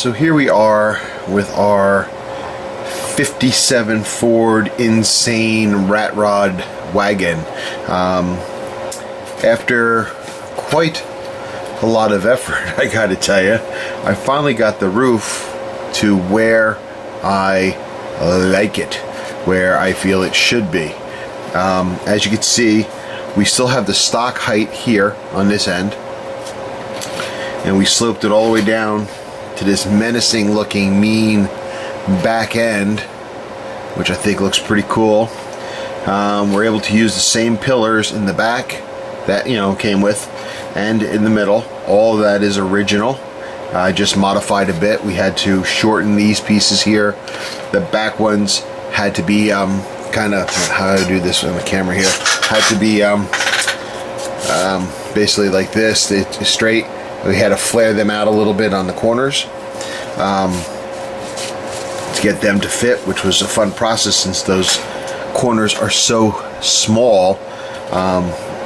So here we are with our 57 Ford Insane Rat Rod wagon. After quite a lot of effort, I gotta tell you, I finally got the roof to where I like it, where I feel it should be. As you can see, we still have the stock height here on this end, and we sloped it all the way down to this menacing looking mean back end, which I think looks pretty cool. We're able to use the same pillars in the back that came with, and in the middle. All of that is original. I just modified a bit. We had to shorten these pieces here. The back ones had to be kind of, how to do this on the camera here, had to be basically like this. It's straight. We had to flare them out a little bit on the corners to get them to fit, which was a fun process since those corners are so small.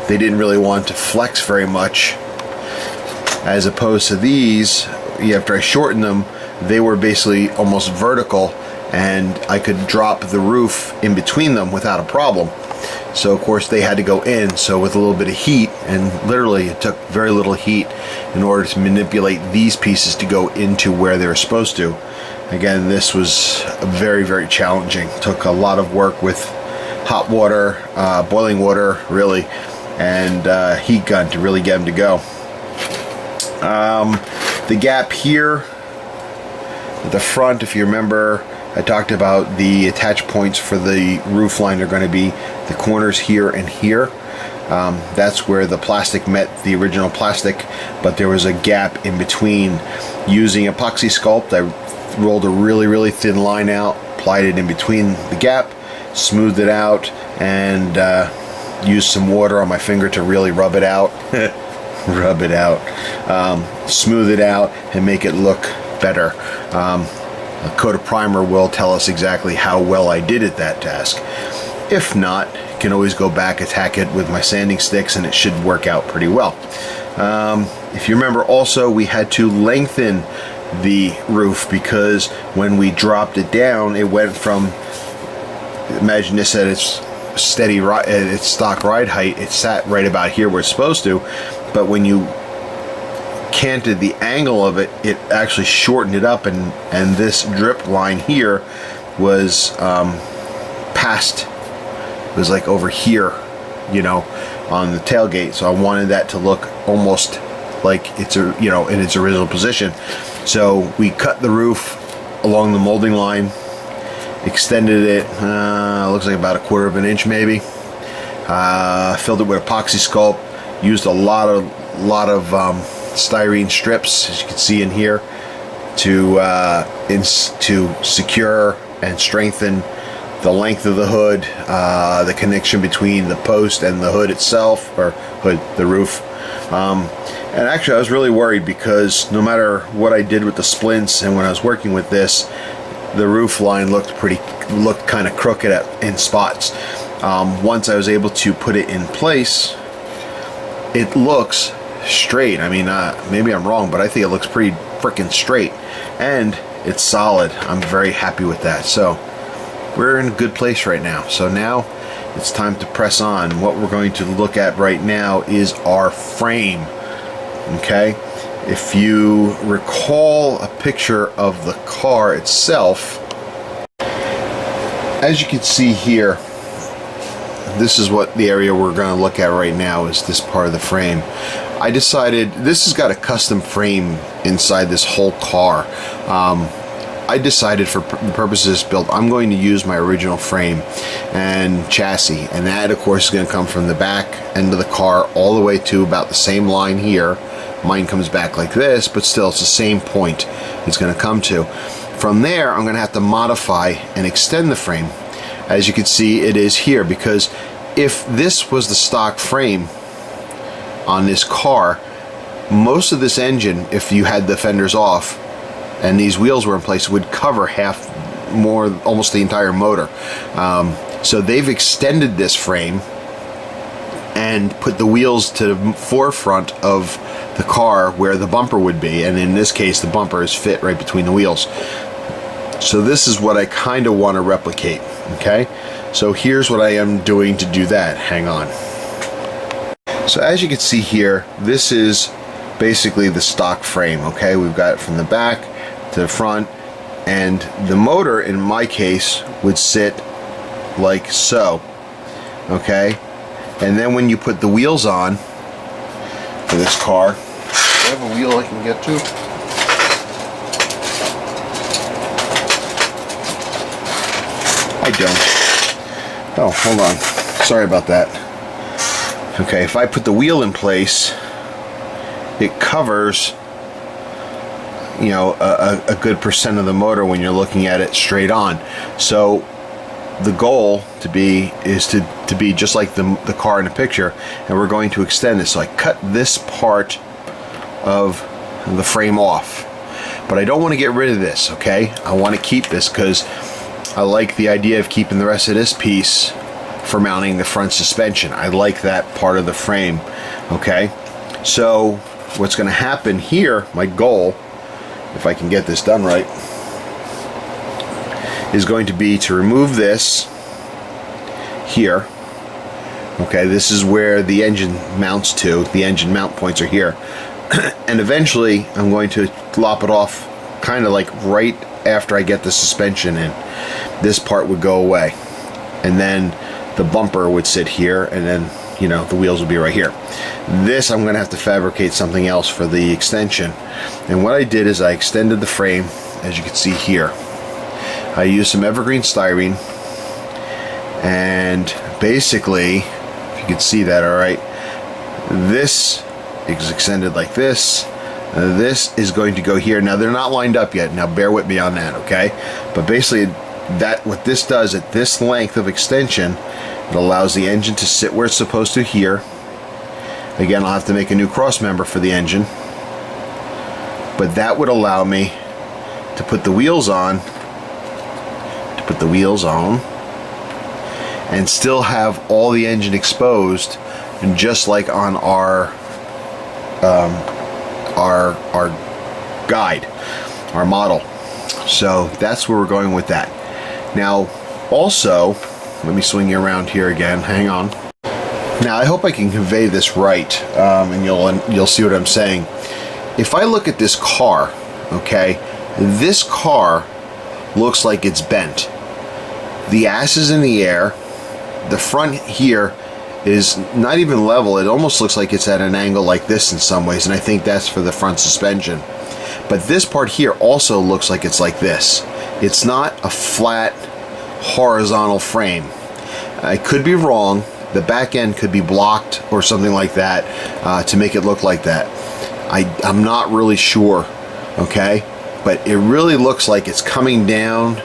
They didn't really want to flex very much, as opposed to these. After I shortened them, they were basically almost vertical, and I could drop the roof in between them without a problem. So of course they had to go in, so with a little bit of heat, and literally it took very little heat in order to manipulate these pieces to go into where they were supposed to. Again, this was very, very challenging. Took a lot of work with hot water, boiling water really, and heat gun to really get them to go. The gap here at the front, if you remember, I talked about the attach points for the roof line are going to be the corners here and here. That's where the plastic met the original plastic, but there was a gap in between. Using epoxy sculpt, I rolled a really, really thin line out, applied it in between the gap, smoothed it out, and used some water on my finger to really rub it out. Rub it out. Smooth it out and make it look better. A coat of primer will tell us exactly how well I did at that task. If not, I can always go back, attack it with my sanding sticks, and it should work out pretty well. If you remember also, we had to lengthen the roof because when we dropped it down, it went from, imagine this at its steady ride, its stock ride height, it sat right about here where it's supposed to, but when you canted the angle of it, it actually shortened it up, and this drip line here was past, it was like over here, on the tailgate. So I wanted that to look almost like it's in its original position. So we cut the roof along the molding line, extended it, looks like about 1/4 inch maybe. Filled it with epoxy sculpt. Used a lot of styrene strips, as you can see in here, to secure and strengthen the length of the hood, the connection between the post and the hood itself, or hood, the roof. And actually I was really worried because no matter what I did with the splints and when I was working with this, the roof line looked kind of crooked in spots. Once I was able to put it in place, it looks straight. I mean, maybe I'm wrong, but I think it looks pretty freaking straight, and it's solid. I'm very happy with that. So we're in a good place right now. So now it's time to press on. What we're going to look at right now is our frame. Okay, if you recall a picture of the car itself, as you can see here, this is what the area we're going to look at right now, is this part of the frame. I decided this has got a custom frame inside this whole car. I decided for the purposes of this build, I'm going to use my original frame and chassis, and that of course is going to come from the back end of the car all the way to about the same line here. Mine comes back like this, but still it's the same point it's going to come to. From there, I'm going to have to modify and extend the frame. As you can see, it is here, because if this was the stock frame on this car, most of this engine, if you had the fenders off and these wheels were in place, would cover half, more, almost the entire motor. So they've extended this frame and put the wheels to the forefront of the car where the bumper would be, and in this case the bumper is fit right between the wheels. So this is what I kind of want to replicate. Okay, so here's what I am doing to do that. Hang on. So as you can see here, this is basically the stock frame. Okay, we've got it from the back to the front, and the motor in my case would sit like so. Okay, and then when you put the wheels on for this car, do I have a wheel I can get to? I don't. Oh, hold on. Sorry about that. Okay, if I put the wheel in place, it covers, you know, a good percent of the motor when you're looking at it straight on. So the goal is to be just like the car in the picture, and we're going to extend this. So I cut this part of the frame off, but I don't want to get rid of this. Okay, I want to keep this because I like the idea of keeping the rest of this piece for mounting the front suspension. I like that part of the frame. Okay, so what's going to happen here, my goal, if I can get this done right, is going to be to remove this here. Okay, this is where the engine mounts to. The engine mount points are here. And eventually I'm going to lop it off kind of like right after I get the suspension in. This part would go away, and then the bumper would sit here, and then, you know, the wheels would be right here. This I'm going to have to fabricate something else for the extension. And what I did is I extended the frame, as you can see here. I used some evergreen styrene, and basically, if you can see that all right, this is extended like this. This is going to go here. Now they're not lined up yet. Now bear with me on that, okay? But basically, what this does at this length of extension, it allows the engine to sit where it's supposed to here. Again, I'll have to make a new cross member for the engine, but that would allow me to put the wheels on, and still have all the engine exposed, and just like on our guide, our model. So that's where we're going with that. Now, also, let me swing you around here again. Hang on. Now, I hope I can convey this right, and you'll see what I'm saying. If I look at this car, okay, this car looks like it's bent. The ass is in the air. The front here is not even level. It almost looks like it's at an angle like this in some ways, and I think that's for the front suspension. But this part here also looks like it's like this. It's not a flat horizontal frame. I could be wrong. The back end could be blocked or something like that to make it look like that. I'm not really sure, okay? But it really looks like it's coming down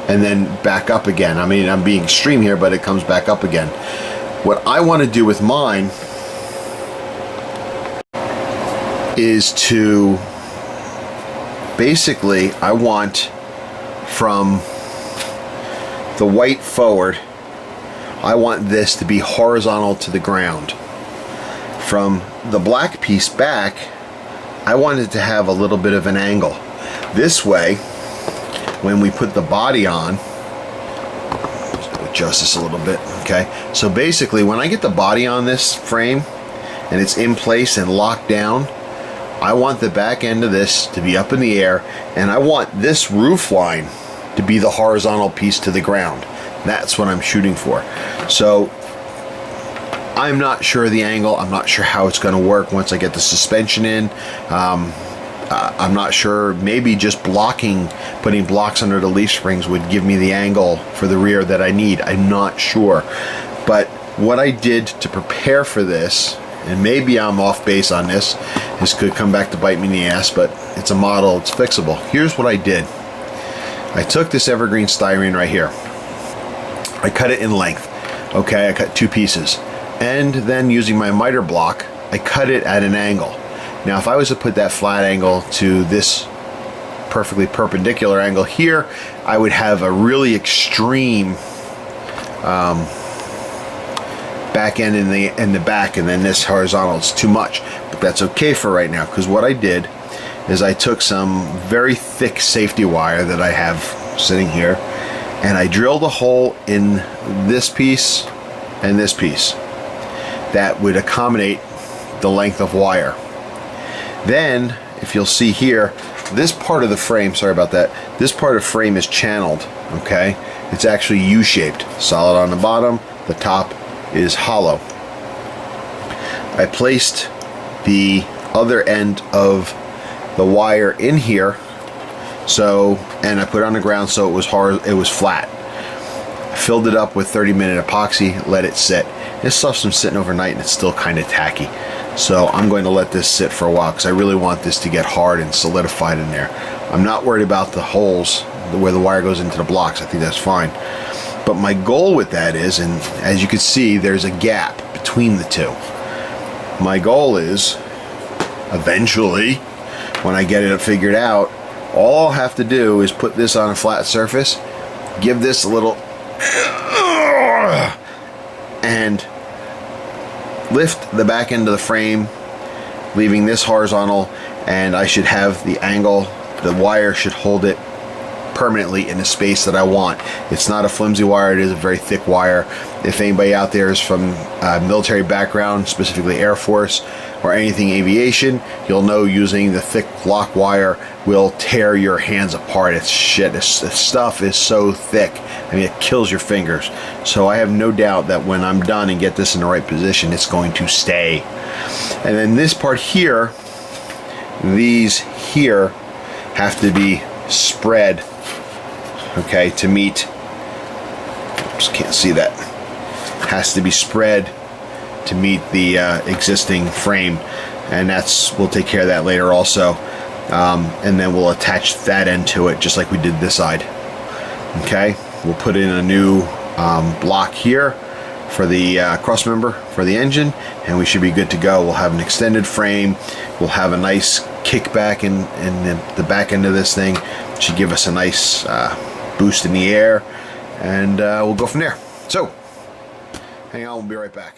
and then back up again. I mean, I'm being extreme here, but it comes back up again. What I want to do with mine is to basically, I want from the white forward, I want this to be horizontal to the ground. From the black piece back, I want it to have a little bit of an angle. This way, when we put the body on, adjust this a little bit, okay? So basically, when I get the body on this frame and it's in place and locked down, I want the back end of this to be up in the air, and I want this roof line to be the horizontal piece to the ground. That's what I'm shooting for. So I'm not sure of the angle. I'm not sure how it's going to work once I get the suspension in. I'm not sure. Maybe just putting blocks under the leaf springs would give me the angle for the rear that I need. I'm not sure. But what I did to prepare for this, and maybe I'm off base on this could come back to bite me in the ass, but it's a model, it's fixable. Here's what I did. I took this evergreen styrene right here. I cut it in length. Okay, I cut 2 pieces. And then using my miter block, I cut it at an angle. Now, if I was to put that flat angle to this perfectly perpendicular angle here, I would have a really extreme back end in the back, and then this horizontal is too much. But that's okay for right now, because what I did is I took some very thick safety wire that I have sitting here, and I drilled a hole in this piece and this piece that would accommodate the length of wire. Then, if you'll see here, this part of the frame, sorry about that, this part of the frame is channeled, okay? It's actually U-shaped, solid on the bottom, the top is hollow. I placed the other end of the wire in here, and I put it on the ground so it was hard, it was flat. I filled it up with 30-minute epoxy, let it sit. This stuff's been sitting overnight and it's still kind of tacky. So I'm going to let this sit for a while because I really want this to get hard and solidified in there. I'm not worried about the holes where the wire goes into the blocks. I think that's fine. But my goal with that is, and as you can see, there's a gap between the two. My goal is, eventually, when I get it figured out, all I'll have to do is put this on a flat surface, give this a little, and lift the back end of the frame, leaving this horizontal, and I should have the angle, the wire should hold it permanently in the space that I want. It's not a flimsy wire, it is a very thick wire. If anybody out there is from a military background, specifically Air Force or anything aviation, you'll know using the thick block wire will tear your hands apart. It's shit. This stuff is so thick. I mean, it kills your fingers. So I have no doubt that when I'm done and get this in the right position, it's going to stay. And then this part here, these here have to be spread, okay, to meet, oops, can't see that, has to be spread to meet the existing frame, and we'll take care of that later also. And then we'll attach that end to it just like we did this side. Okay, we'll put in a new block here for the cross member for the engine, and we should be good to go. We'll have an extended frame, we'll have a nice kickback in the back end of this thing. It should give us a nice boost in the air, and we'll go from there. So hang on, we'll be right back.